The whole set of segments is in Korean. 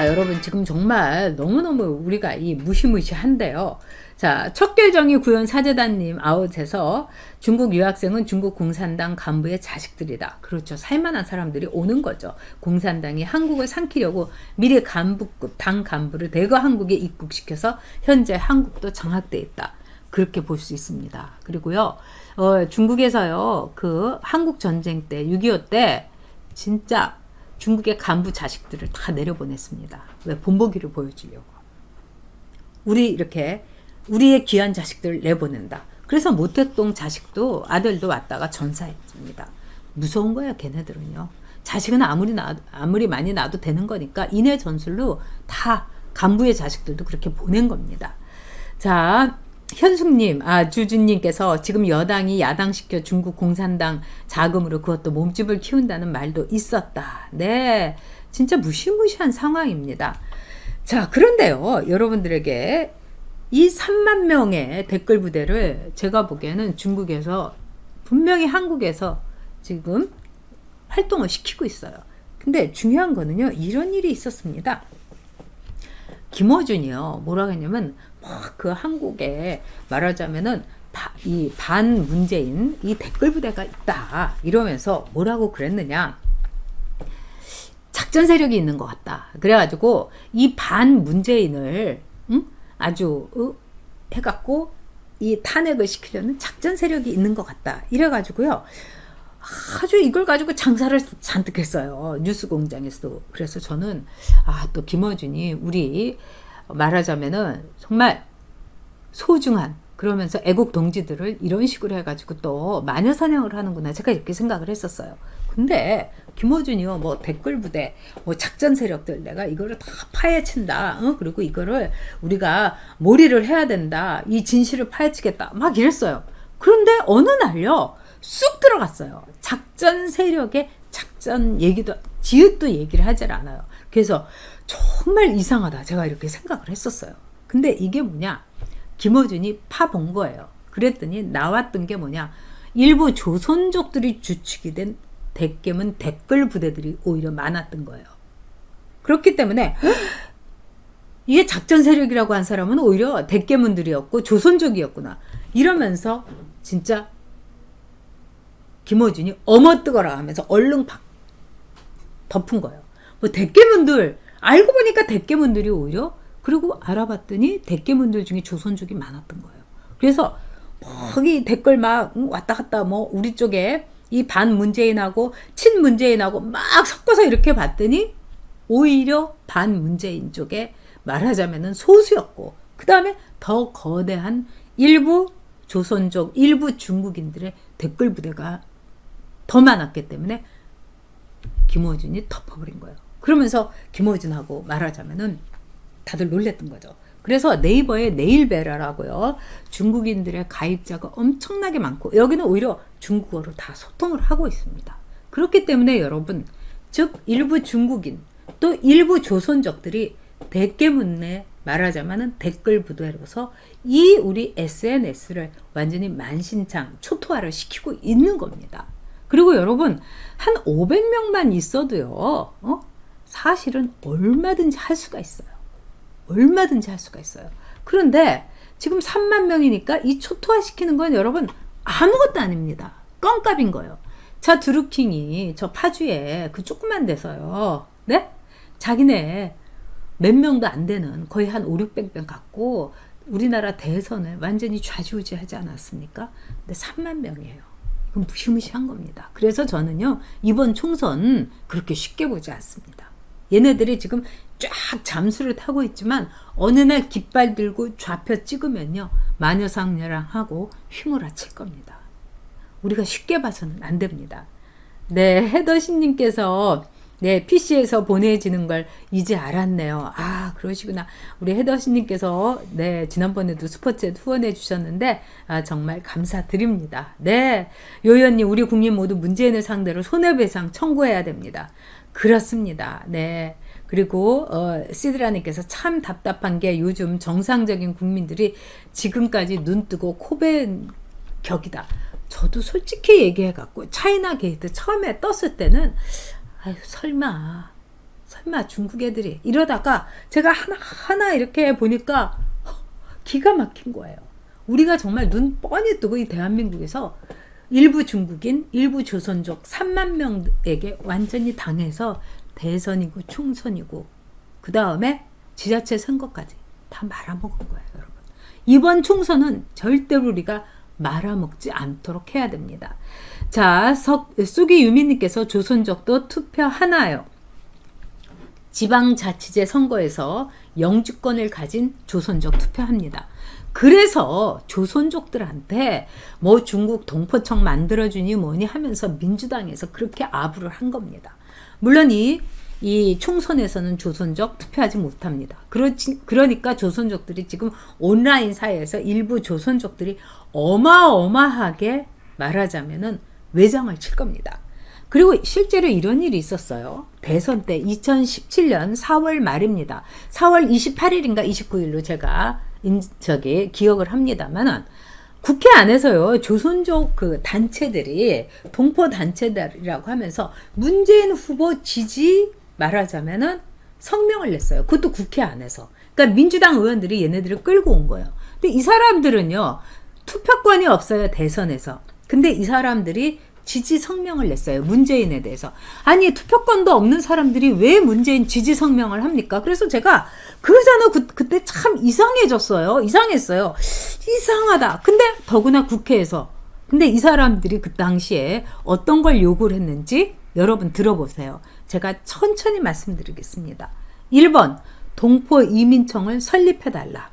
자, 여러분 지금 정말 너무너무 우리가 이 무시무시한데요. 자, 척결정의 구현 사제단님 아웃에서 중국 유학생은 중국 공산당 간부의 자식들이다. 그렇죠. 살만한 사람들이 오는 거죠. 공산당이 한국을 삼키려고 미리 간부급 당 간부를 대거 한국에 입국시켜서 현재 한국도 장악돼 있다. 그렇게 볼 수 있습니다. 그리고요, 중국에서요, 그 한국 전쟁 때, 6.25 때, 진짜 중국의 간부 자식들을 다 내려보냈습니다. 왜? 본보기를 보여주려고. 우리의 귀한 자식들을 내보낸다. 그래서 모택동 자식도 아들도 왔다가 전사했습니다. 무서운 거야, 걔네들은요. 자식은 아무리 많이 낳아도 되는 거니까 인해 전술로 다 간부의 자식들도 그렇게 보낸 겁니다. 자, 현숙님, 주주님께서 지금 여당이 야당시켜 중국 공산당 자금으로 그것도 몸집을 키운다는 말도 있었다. 네, 진짜 무시무시한 상황입니다. 자, 그런데요, 여러분들에게 이 3만 명의 댓글 부대를 제가 보기에는 중국에서 분명히 한국에서 지금 활동을 시키고 있어요. 근데 중요한 거는요, 이런 일이 있었습니다. 김어준이요, 뭐라고 했냐면, 그 한국에 말하자면은 이 반문재인 이 댓글 부대가 있다 이러면서 뭐라고 그랬느냐, 작전 세력이 있는 것 같다. 그래가지고 이 반문재인을 아주 해갖고 이 탄핵을 시키려는 작전 세력이 있는 것 같다. 이래가지고요, 아주 이걸 가지고 장사를 잔뜩 했어요. 뉴스공장에서도. 그래서 저는 또 김어준이 우리 말하자면은 정말 소중한, 그러면서 애국 동지들을 이런 식으로 해가지고 또 마녀 사냥을 하는구나, 제가 이렇게 생각을 했었어요. 근데 김어준이요, 뭐 댓글 부대, 뭐 작전 세력들, 내가 이거를 다 파헤친다. 그리고 이거를 우리가 몰이를 해야 된다. 이 진실을 파헤치겠다. 막 이랬어요. 그런데 어느 날요, 쑥 들어갔어요. 작전 세력의 작전 얘기도, 지읒도 얘기를 하질 않아요. 그래서 정말 이상하다, 제가 이렇게 생각을 했었어요. 근데 이게 뭐냐, 김어준이 파본 거예요. 그랬더니 나왔던 게 뭐냐, 일부 조선족들이 주축이 된 대깨문 댓글 부대들이 오히려 많았던 거예요. 그렇기 때문에 이게 작전 세력이라고 한 사람은 오히려 대깨문들이었고 조선족이었구나, 이러면서 진짜 김어준이 어머 뜨거라 하면서 얼른 덮은 거예요. 뭐 대깨문들, 알고 보니까 대깨문들이 오히려, 그리고 알아봤더니 대깨문들 중에 조선족이 많았던 거예요. 그래서 거기 댓글 막 왔다 갔다, 뭐 우리 쪽에 이 반문재인하고 친문재인하고 막 섞어서 이렇게 봤더니 오히려 반문재인 쪽에 말하자면은 소수였고, 그 다음에 더 거대한 일부 조선족, 일부 중국인들의 댓글 부대가 더 많았기 때문에 김어준이 덮어버린 거예요. 그러면서 김어준하고 말하자면은 다들 놀랬던 거죠. 그래서 네이버에 네일베라라고요, 중국인들의 가입자가 엄청나게 많고, 여기는 오히려 중국어로 다 소통을 하고 있습니다. 그렇기 때문에 여러분, 즉 일부 중국인 또 일부 조선족들이 대깨문에 말하자면은 댓글 부대로서 이 우리 SNS를 완전히 만신창 초토화를 시키고 있는 겁니다. 그리고 여러분, 한 500명만 있어도요, 사실은 얼마든지 할 수가 있어요. 얼마든지 할 수가 있어요. 그런데 지금 3만 명이니까 이 초토화 시키는 건 여러분 아무것도 아닙니다. 껌값인 거예요. 자, 드루킹이 저 파주에 그 조그만 데서요, 네? 자기네 몇 명도 안 되는 거의 한 5, 600명 갖고 우리나라 대선을 완전히 좌지우지하지 않았습니까? 근데 3만 명이에요. 이건 무시무시한 겁니다. 그래서 저는요, 이번 총선 그렇게 쉽게 보지 않습니다. 얘네들이 지금 쫙 잠수를 타고 있지만 어느 날 깃발 들고 좌표 찍으면요, 마녀상녀랑하고 휘몰아칠 겁니다. 우리가 쉽게 봐서는 안 됩니다. 네, 헤더신님께서 네, PC에서 보내지는 걸 이제 알았네요. 그러시구나. 우리 헤더신님께서 네, 지난번에도 슈퍼챗 후원해 주셨는데 정말 감사드립니다. 네, 요연님, 우리 국민 모두 문재인을 상대로 손해배상 청구해야 됩니다. 그렇습니다. 네. 그리고 시드라님께서 참 답답한 게 요즘 정상적인 국민들이 지금까지 눈 뜨고 코벤 격이다. 저도 솔직히 얘기해갖고 차이나 게이트 처음에 떴을 때는 설마 설마 중국 애들이 이러다가 제가 하나하나 이렇게 보니까 기가 막힌 거예요. 우리가 정말 눈 뻔히 뜨고 이 대한민국에서 일부 중국인, 일부 조선족 3만 명에게 완전히 당해서 대선이고 총선이고 그 다음에 지자체 선거까지 다 말아먹은 거예요, 여러분. 이번 총선은 절대로 우리가 말아먹지 않도록 해야 됩니다. 자, 쑥이 유민님께서 조선족도 투표하나요? 지방자치제 선거에서 영주권을 가진 조선족 투표합니다. 그래서 조선족들한테 뭐 중국 동포청 만들어주니 뭐니 하면서 민주당에서 그렇게 아부를 한 겁니다. 물론 이 총선에서는 조선족 투표하지 못합니다. 그러니까 조선족들이 지금 온라인 사회에서 일부 조선족들이 어마어마하게 말하자면은 외장을 칠 겁니다. 그리고 실제로 이런 일이 있었어요. 대선 때 2017년 4월 말입니다. 4월 28일인가 29일로 제가 기억을 합니다만은 국회 안에서요, 조선족 그 단체들이 동포 단체들이라고 하면서 문재인 후보 지지 말하자면은 성명을 냈어요. 그것도 국회 안에서. 그러니까 민주당 의원들이 얘네들을 끌고 온 거예요. 근데 이 사람들은요, 투표권이 없어요, 대선에서. 근데 이 사람들이 지지 성명을 냈어요, 문재인에 대해서. 아니, 투표권도 없는 사람들이 왜 문재인 지지 성명을 합니까? 그래서 제가 그러잖아, 그때 참 이상해졌어요. 이상했어요. 이상하다. 근데 더구나 국회에서. 근데 이 사람들이 그 당시에 어떤 걸 요구를 했는지 여러분 들어보세요. 제가 천천히 말씀드리겠습니다. 1번, 동포 이민청을 설립해달라.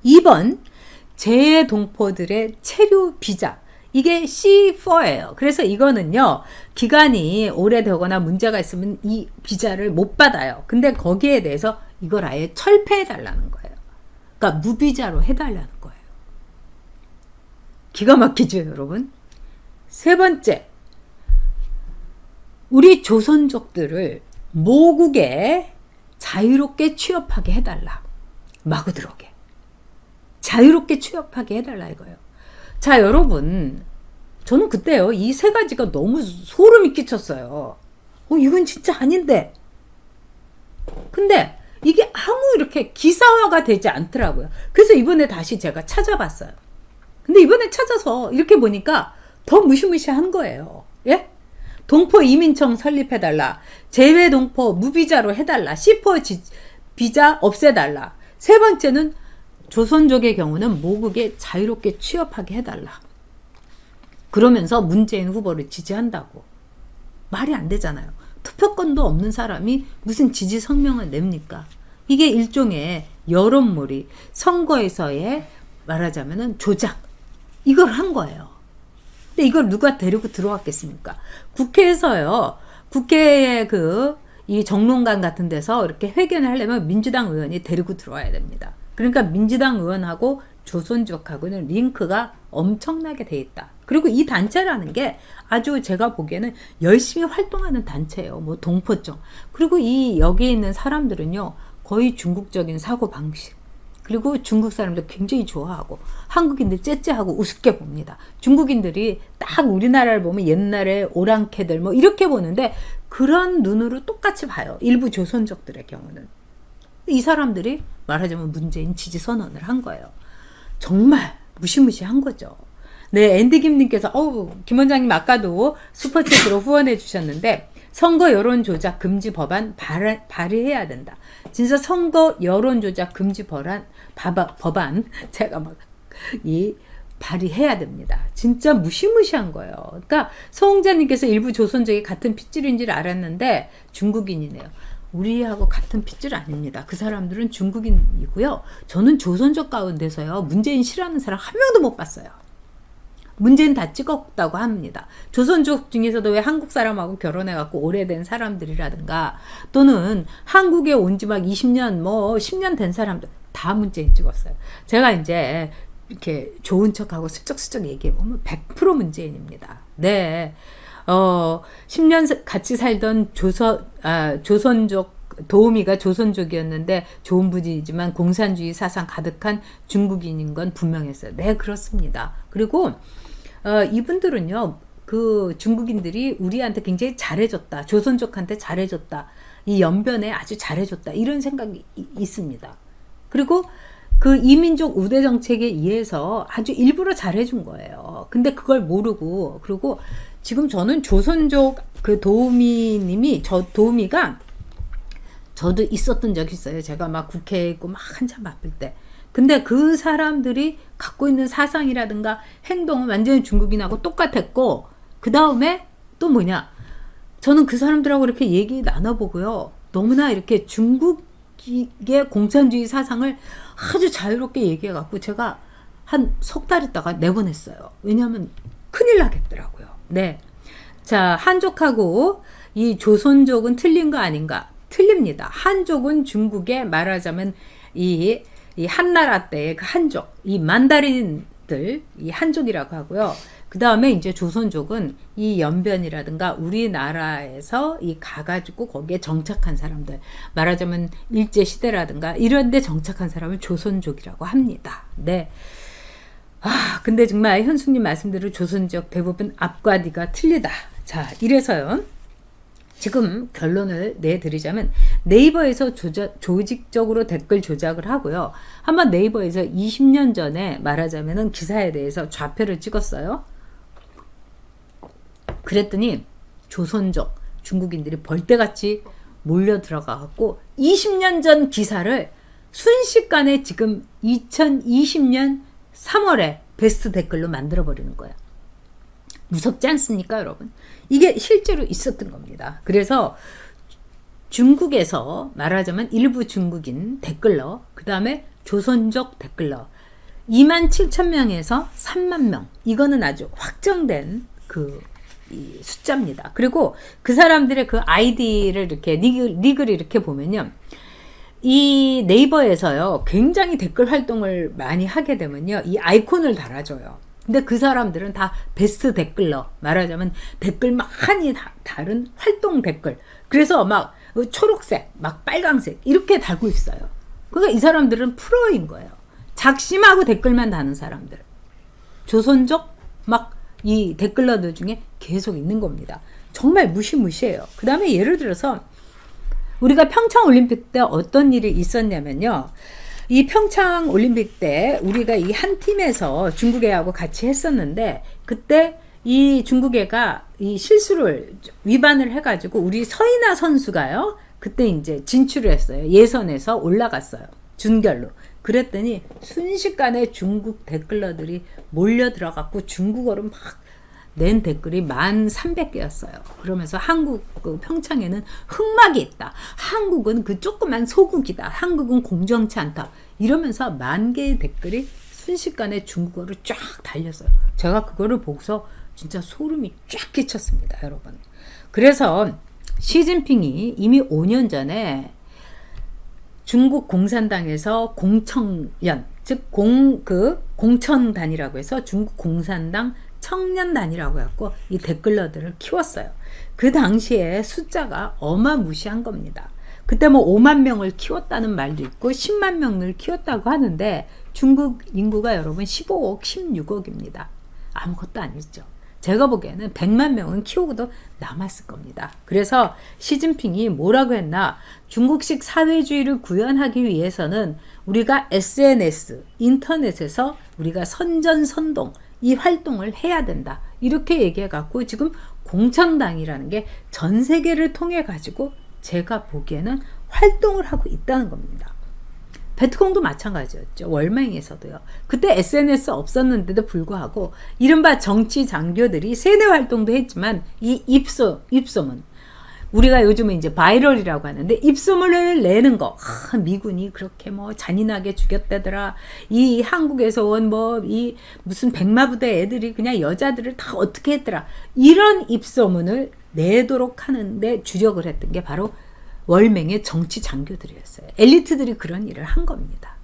2번, 재외동포들의 체류 비자. 이게 C4예요. 그래서 이거는요, 기간이 오래되거나 문제가 있으면 이 비자를 못 받아요. 근데 거기에 대해서 이걸 아예 철폐해달라는 거예요. 그러니까 무비자로 해달라는 거예요. 기가 막히죠, 여러분? 세 번째, 우리 조선족들을 모국에 자유롭게 취업하게 해달라. 마구 들어오게. 자유롭게 취업하게 해달라 이거예요. 자, 여러분, 저는 그때요, 이 세 가지가 너무 소름이 끼쳤어요. 이건 진짜 아닌데. 근데 이게 아무 이렇게 기사화가 되지 않더라고요. 그래서 이번에 다시 제가 찾아봤어요. 근데 이번에 찾아서 이렇게 보니까 더 무시무시한 거예요. 예? 동포 이민청 설립해달라. 재외 동포 무비자로 해달라. C4 비자 없애달라. 세 번째는 조선족의 경우는 모국에 자유롭게 취업하게 해달라. 그러면서 문재인 후보를 지지한다고. 말이 안 되잖아요. 투표권도 없는 사람이 무슨 지지 성명을 냅니까? 이게 일종의 여론몰이, 선거에서의 말하자면은 조작, 이걸 한 거예요. 근데 이걸 누가 데리고 들어왔겠습니까? 국회에서요, 국회의 이 정론관 같은 데서 이렇게 회견을 하려면 민주당 의원이 데리고 들어와야 됩니다. 그러니까 민주당 의원하고 조선족하고는 링크가 엄청나게 돼 있다. 그리고 이 단체라는 게 아주 제가 보기에는 열심히 활동하는 단체예요. 뭐 동포청. 그리고 여기에 있는 사람들은요, 거의 중국적인 사고방식. 그리고 중국 사람들 굉장히 좋아하고 한국인들 째째하고 우습게 봅니다. 중국인들이 딱 우리나라를 보면 옛날에 오랑캐들 뭐 이렇게 보는데 그런 눈으로 똑같이 봐요. 일부 조선족들의 경우는. 이 사람들이 말하자면 문재인 지지 선언을 한 거예요. 정말 무시무시한 거죠. 네, 앤디김님께서 김 원장님 아까도 슈퍼챗으로 후원해 주셨는데 선거 여론 조작 금지 법안 발의해야 된다. 진짜 선거 여론 조작 금지 법안 제가 발의해야 됩니다. 진짜 무시무시한 거예요. 그러니까 서홍자님께서 일부 조선족이 같은 핏줄인 줄 알았는데 중국인이네요. 우리하고 같은 핏줄 아닙니다. 그 사람들은 중국인이고요. 저는 조선족 가운데서요, 문재인 싫어하는 사람 한 명도 못 봤어요. 문재인 다 찍었다고 합니다. 조선족 중에서도 왜 한국 사람하고 결혼해갖고 오래된 사람들이라든가 또는 한국에 온 지 막 20년, 10년 된 사람들 다 문재인 찍었어요. 제가 이제 이렇게 좋은 척하고 슬쩍슬쩍 얘기해보면 100% 문재인입니다. 네. 10년 같이 살던 조선족, 도우미가 조선족이었는데 좋은 분이지만 공산주의 사상 가득한 중국인인 건 분명했어요. 네, 그렇습니다. 그리고 이분들은요, 그 중국인들이 우리한테 굉장히 잘해줬다. 조선족한테 잘해줬다. 이 연변에 아주 잘해줬다 이런 생각이 있습니다. 그리고 그 이민족 우대 정책에 의해서 아주 일부러 잘해준 거예요. 근데 그걸 모르고, 그리고 지금 저는 조선족 그 도우미가 저도 있었던 적이 있어요. 제가 막 국회에 있고 막 한참 바쁠 때. 근데 그 사람들이 갖고 있는 사상이라든가 행동은 완전히 중국인하고 똑같았고, 그 다음에 또 뭐냐, 저는 그 사람들하고 이렇게 얘기 나눠보고요, 너무나 이렇게 중국의 공산주의 사상을 아주 자유롭게 얘기해갖고 제가 한 석 달 있다가 내보냈어요. 왜냐하면 큰일 나겠더라고요. 네. 자, 한족하고 이 조선족은 틀린 거 아닌가? 틀립니다. 한족은 중국에 말하자면 이 한나라 때의 그 한족, 이 만다린들, 이 한족이라고 하고요. 그 다음에 이제 조선족은 이 연변이라든가 우리나라에서 이 가가지고 거기에 정착한 사람들, 말하자면 일제시대라든가 이런 데 정착한 사람을 조선족이라고 합니다. 네. 근데 정말 현숙님 말씀대로 조선족 대부분 앞과 뒤가 틀리다. 자, 이래서요. 지금 결론을 내드리자면 네이버에서 조직적으로 댓글 조작을 하고요. 한번 네이버에서 20년 전에 말하자면 기사에 대해서 좌표를 찍었어요. 그랬더니 조선족 중국인들이 벌떼같이 몰려 들어가갖고 20년 전 기사를 순식간에 지금 2020년 3월에 베스트 댓글로 만들어버리는 거야. 무섭지 않습니까, 여러분? 이게 실제로 있었던 겁니다. 그래서 중국에서 말하자면 일부 중국인 댓글러, 그 다음에 조선족 댓글러 27,000명에서 30,000명. 이거는 아주 확정된 이 숫자입니다. 그리고 그 사람들의 그 아이디를 이렇게 닉을 이렇게 보면요. 이 네이버에서요, 굉장히 댓글 활동을 많이 하게 되면요, 이 아이콘을 달아줘요. 근데 그 사람들은 다 베스트 댓글러, 말하자면 댓글 많이 다른 활동 댓글. 그래서 막 초록색, 막 빨강색 이렇게 달고 있어요. 그러니까 이 사람들은 프로인 거예요. 작심하고 댓글만 다는 사람들. 조선족 막 이 댓글러들 중에 계속 있는 겁니다. 정말 무시무시해요. 그 다음에 예를 들어서 우리가 평창올림픽 때 어떤 일이 있었냐면요. 이 평창올림픽 때 우리가 이 한 팀에서 중국애하고 같이 했었는데, 그때 이 중국애가 이 실수를 위반을 해가지고 우리 서인아 선수가요, 그때 이제 진출을 했어요. 예선에서 올라갔어요. 준결로. 그랬더니 순식간에 중국 댓글러들이 몰려 들어갔고 중국어로 막 낸 댓글이 13,000개였어요. 그러면서 한국 평창에는 흑막이 있다. 한국은 그 조그만 소국이다. 한국은 공정치 않다. 이러면서 10,000개의 댓글이 순식간에 중국어로 쫙 달렸어요. 제가 그거를 보고서 진짜 소름이 쫙 끼쳤습니다, 여러분. 그래서 시진핑이 이미 5년 전에 중국 공산당에서 공청련, 즉 공천단이라고 해서 중국 공산당 청년단이라고 해갖고 이 댓글러들을 키웠어요. 그 당시에 숫자가 어마무시한 겁니다. 그때 뭐 5만 명을 키웠다는 말도 있고 10만 명을 키웠다고 하는데 중국 인구가 여러분 15억, 16억입니다. 아무것도 아니죠. 제가 보기에는 100만 명은 키우고도 남았을 겁니다. 그래서 시진핑이 뭐라고 했나? 중국식 사회주의를 구현하기 위해서는 우리가 SNS, 인터넷에서 우리가 선전선동, 이 활동을 해야 된다. 이렇게 얘기해 갖고 지금 공천당이라는 게 전 세계를 통해 가지고 제가 보기에는 활동을 하고 있다는 겁니다. 베트콩도 마찬가지였죠. 월맹에서도요. 그때 SNS 없었는데도 불구하고 이른바 정치 장교들이 세뇌 활동도 했지만 이 입소문, 우리가 요즘은 이제 바이럴이라고 하는데 입소문을 내는 거, 미군이 그렇게 뭐 잔인하게 죽였다더라. 이 한국에서 온 뭐 이 무슨 백마부대 애들이 그냥 여자들을 다 어떻게 했더라. 이런 입소문을 내도록 하는데 주력을 했던 게 바로 월맹의 정치 장교들이었어요. 엘리트들이 그런 일을 한 겁니다.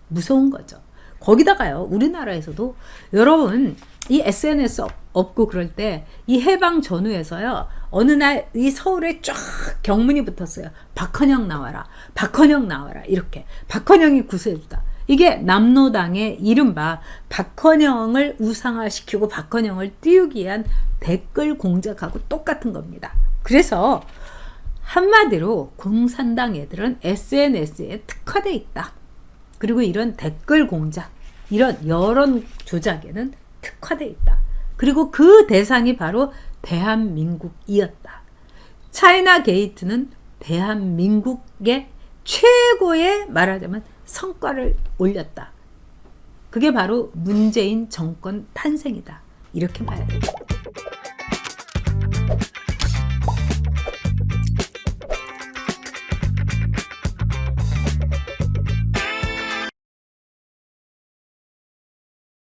무서운 거죠. 거기다가요, 우리나라에서도 여러분 이 SNS 없고 그럴 때 이 해방 전후에서요, 어느 날 이 서울에 쫙 경문이 붙었어요. 박헌영 나와라, 박헌영 나와라, 이렇게. 박헌영이 구세주다. 이게 남로당의 이른바 박헌영을 우상화시키고 박헌영을 띄우기 위한 댓글 공작하고 똑같은 겁니다. 그래서 한마디로 공산당 애들은 SNS에 특화돼 있다. 그리고 이런 댓글 공작, 이런 여론 조작에는 특화돼 있다. 그리고 그 대상이 바로 대한민국이었다. 차이나 게이트는 대한민국의 최고의 말하자면 성과를 올렸다. 그게 바로 문재인 정권 탄생이다. 이렇게 봐야 됩니다.